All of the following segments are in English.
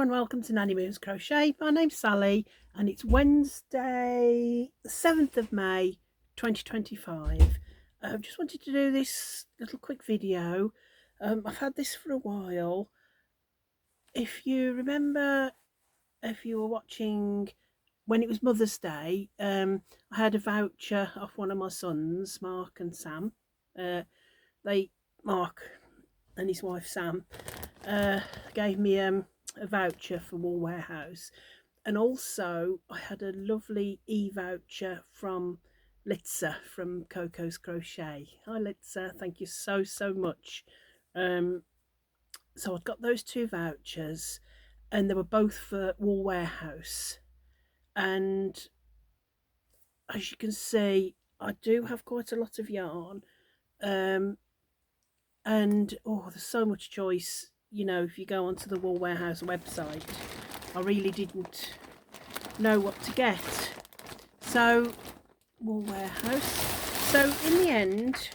and welcome to Nanny Moon's Crochet. My name's Sally and it's Wednesday the 7th of May 2025. I just wanted to do this little quick video. I've had this for a while. If you remember, if you were watching when it was Mother's Day, I had a voucher off one of my sons, Mark and Sam. Mark and his wife Sam gave me a voucher for Wool Warehouse, and also I had a lovely e-voucher from Litsa from Coco's Crochet. Hi Litsa, thank you so much. So I've got those two vouchers and they were both for Wool Warehouse, and as you can see I do have quite a lot of yarn, and there's so much choice. You know, if you go onto the Wool Warehouse website, I really didn't know what to get. So Wool Warehouse. So in the end,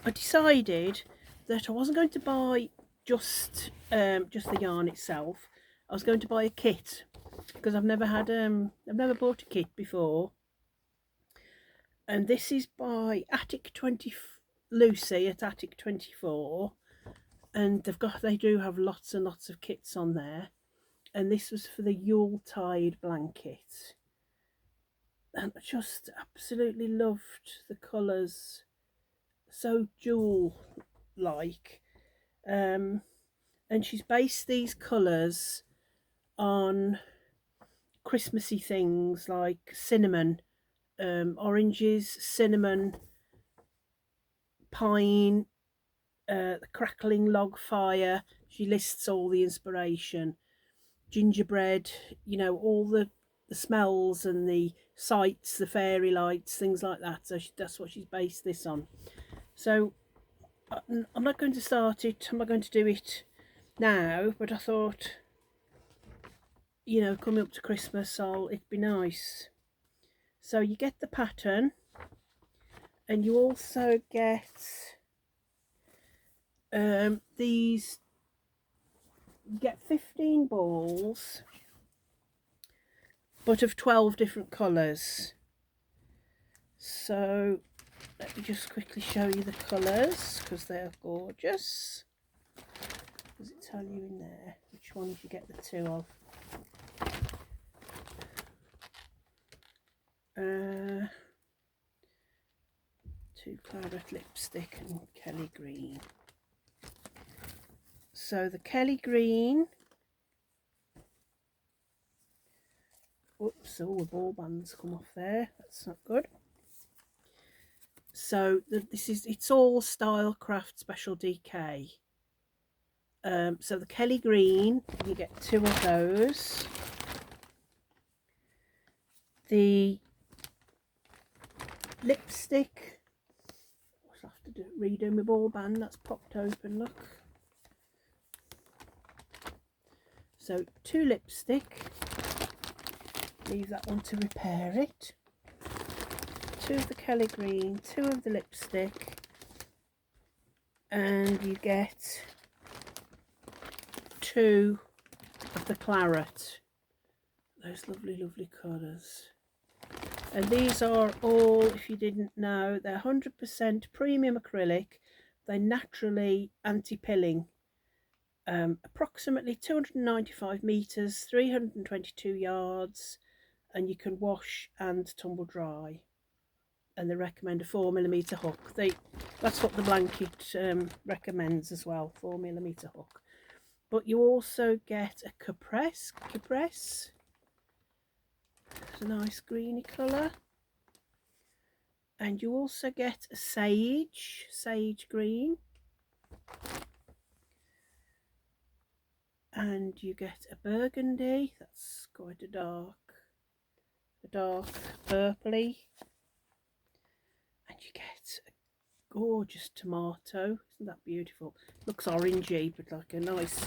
I decided that I wasn't going to buy just the yarn itself. I was going to buy a kit because I've never bought a kit before. And this is by Lucy at Attic 24. And they do have lots and lots of kits on there, and this was for the Yuletide blanket, and I just absolutely loved the colours, so jewel like, and she's based these colours on Christmassy things like cinnamon, oranges, cinnamon, pine, the crackling log fire. She lists all the inspiration, gingerbread, you know, all the smells and the sights, the fairy lights, things like that. So that's what she's based this on. So I'm not going to start it, I'm not going to do it now, but I thought, you know, coming up to Christmas, it'd be nice. So you get the pattern, and you also get these. You get 15 balls, but of 12 different colours. So let me just quickly show you the colours because they're gorgeous. Does it tell you in there which ones you get the two of? Two Claret Lipstick and Kelly Green. So the Kelly Green, oops, all the ball bands come off there, that's not good. So it's all Stylecraft Special DK. So the Kelly Green, you get two of those. The lipstick, I'll have to redo my ball band, that's popped open, look. So two lipstick, leave that one to repair it. Two of the Kelly Green, two of the lipstick, and you get two of the Claret. Those lovely colours. And these are all, if you didn't know, they're 100% premium acrylic. They're naturally anti-pilling. Approximately 295 metres, 322 yards, and you can wash and tumble dry. And they recommend a 4mm hook. That's what the blanket recommends as well, 4mm hook. But you also get a Caprese. It's a nice greeny colour. And you also get a sage green. And you get a burgundy, that's quite a dark purpley. And you get a gorgeous tomato, isn't that beautiful? Looks orangey, but like a nice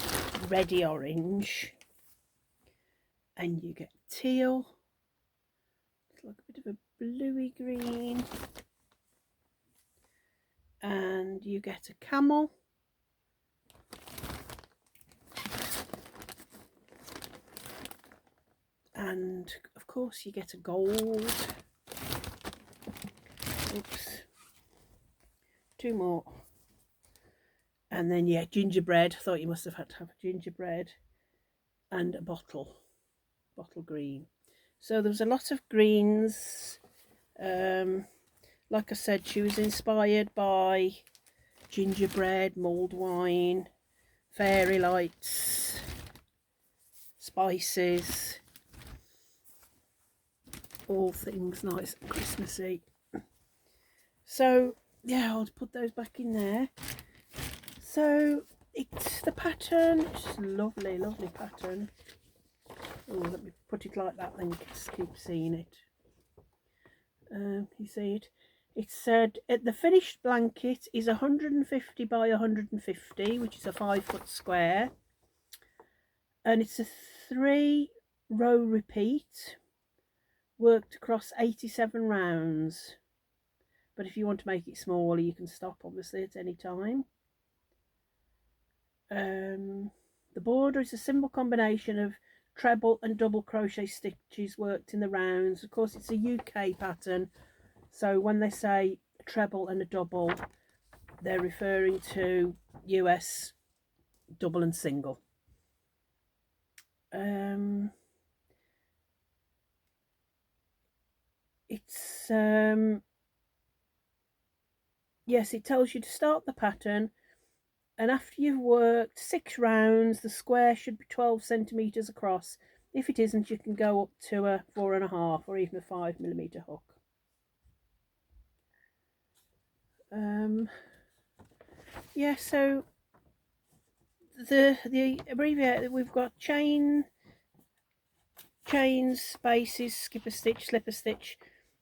reddy orange. And you get teal, it's like a bit of a bluey green. And you get a camel. And of course you get a gold. Oops. 2 more. And then, yeah, gingerbread. I thought you must have had to have a gingerbread. And a bottle green. So there was a lot of greens. Like I said, she was inspired by gingerbread, mulled wine, fairy lights, spices, all things nice and Christmassy. So yeah, I'll put those back in there. So it's the pattern, it's lovely, lovely pattern. Oh, let me put it like that, then you can keep seeing it. You see it? It said the finished blanket is 150 by 150, which is a 5-foot square, and it's a 3-row repeat worked across 87 rounds. But if you want to make it smaller, you can stop obviously at any time. The border is a simple combination of treble and double crochet stitches worked in the rounds. Of course, it's a UK pattern, so when they say a treble and a double, they're referring to US double and single. It's yes, it tells you to start the pattern, and after you've worked 6 rounds, the square should be 12 centimeters across. If it isn't, you can go up to a 4.5 or even a 5mm hook. Yeah, so the abbreviated, we've got chains, spaces, skip a stitch, slip a stitch,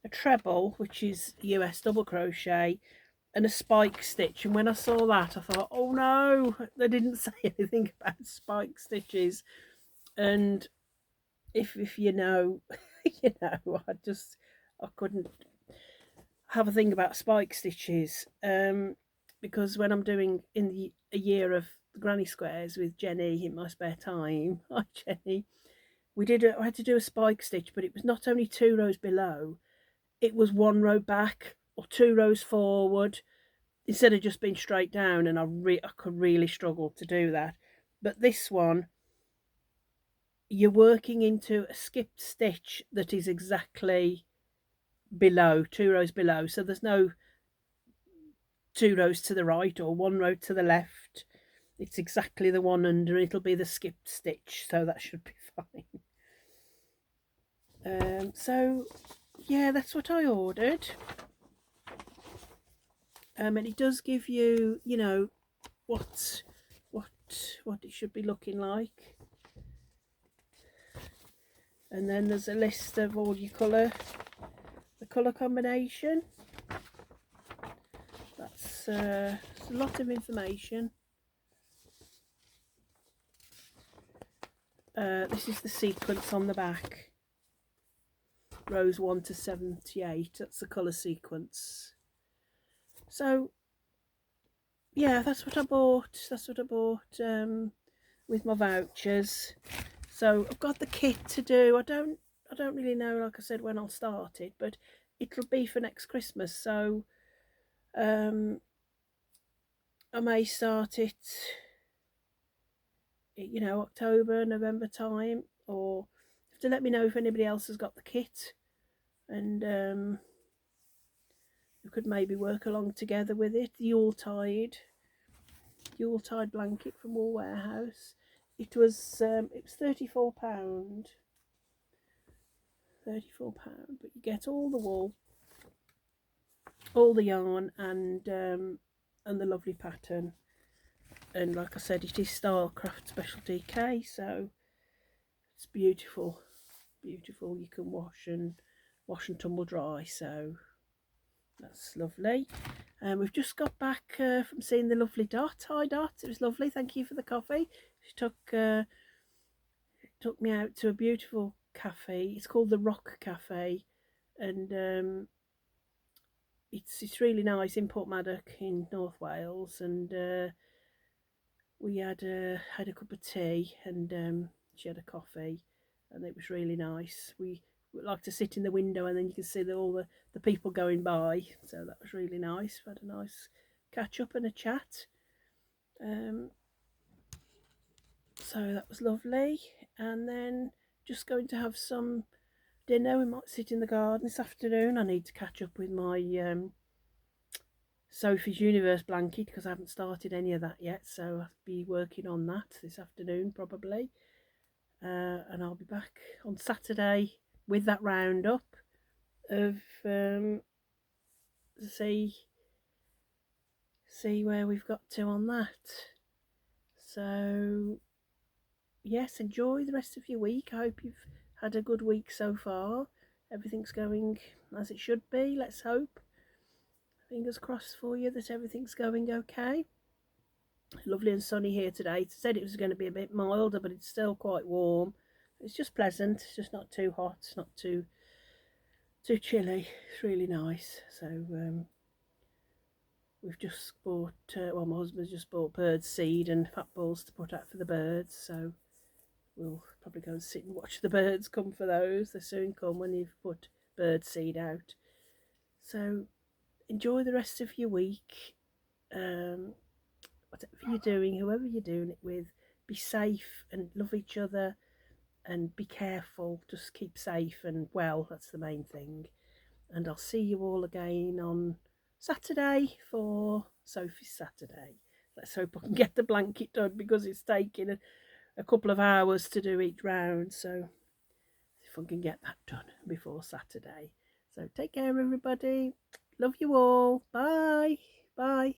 a treble, which is US double crochet, and a spike stitch. And when I saw that, I thought, oh no, they didn't say anything about spike stitches. And if you know, you know, I couldn't have a thing about spike stitches, because when I'm doing a year of the granny squares with Jenny in my spare time, hi Jenny, I had to do a spike stitch, but it was not only 2 rows below, it was 1 row back or 2 rows forward, instead of just being straight down, and I could really struggle to do that. But this one, you're working into a skipped stitch that is exactly below, 2 rows below, so there's no 2 rows to the right or 1 row to the left. It's exactly the one under. It'll be the skipped stitch, so that should be fine. So yeah, that's what I ordered. And it does give you, you know, what it should be looking like. And then there's a list of all your the colour combination. That's a lot of information. This is the sequence on the back. Rows 1 to 78. That's the colour sequence. So yeah, that's what I bought. With my vouchers. So I've got the kit to do. I don't really know, like I said, when I'll start it, but it'll be for next Christmas. So I may start it, you know, October, November time, or you have to let me know if anybody else has got the kit, and we could maybe work along together with it. The Yuletide blanket from Wool Warehouse. It was £34, but you get all the wool, all the yarn, and the lovely pattern. And like I said, it is Stylecraft Specialty K, so it's beautiful. You can wash and tumble dry, so that's lovely. And we've just got back from seeing the lovely Dot. Hi Dot, it was lovely, thank you for the coffee. She took me out to a beautiful cafe. It's called the Rock Cafe, and it's really nice in Portmaddock in North Wales. And we had a cup of tea, and she had a coffee, and it was really nice. We like to sit in the window and then you can see all the people going by, so that was really nice. We had a nice catch up and a chat. Um, so that was lovely. And then just going to have some dinner. We might sit in the garden this afternoon. I need to catch up with my Sophie's Universe blanket because I haven't started any of that yet, so I'll be working on that this afternoon probably. And I'll be back on Saturday with that roundup of see where we've got to on that. So yes, enjoy the rest of your week. I hope you've had a good week so far. Everything's going as it should be. Let's hope. Fingers crossed for you that everything's going okay. Lovely and sunny here today. It said it was going to be a bit milder, but it's still quite warm. It's just pleasant. It's just not too hot. It's not too chilly. It's really nice. So we've just bought. Well, my husband's just bought bird seed and fat balls to put out for the birds. So we'll probably go and sit and watch the birds come for those. They soon come when you've put bird seed out. So enjoy the rest of your week. Whatever you're doing, whoever you're doing it with, be safe and love each other and be careful. Just keep safe and well, that's the main thing. And I'll see you all again on Saturday for Sophie's Saturday. Let's hope I can get the blanket done because it's taking a couple of hours to do each round. So if I can get that done before Saturday. So take care, everybody. Love you all. Bye. Bye.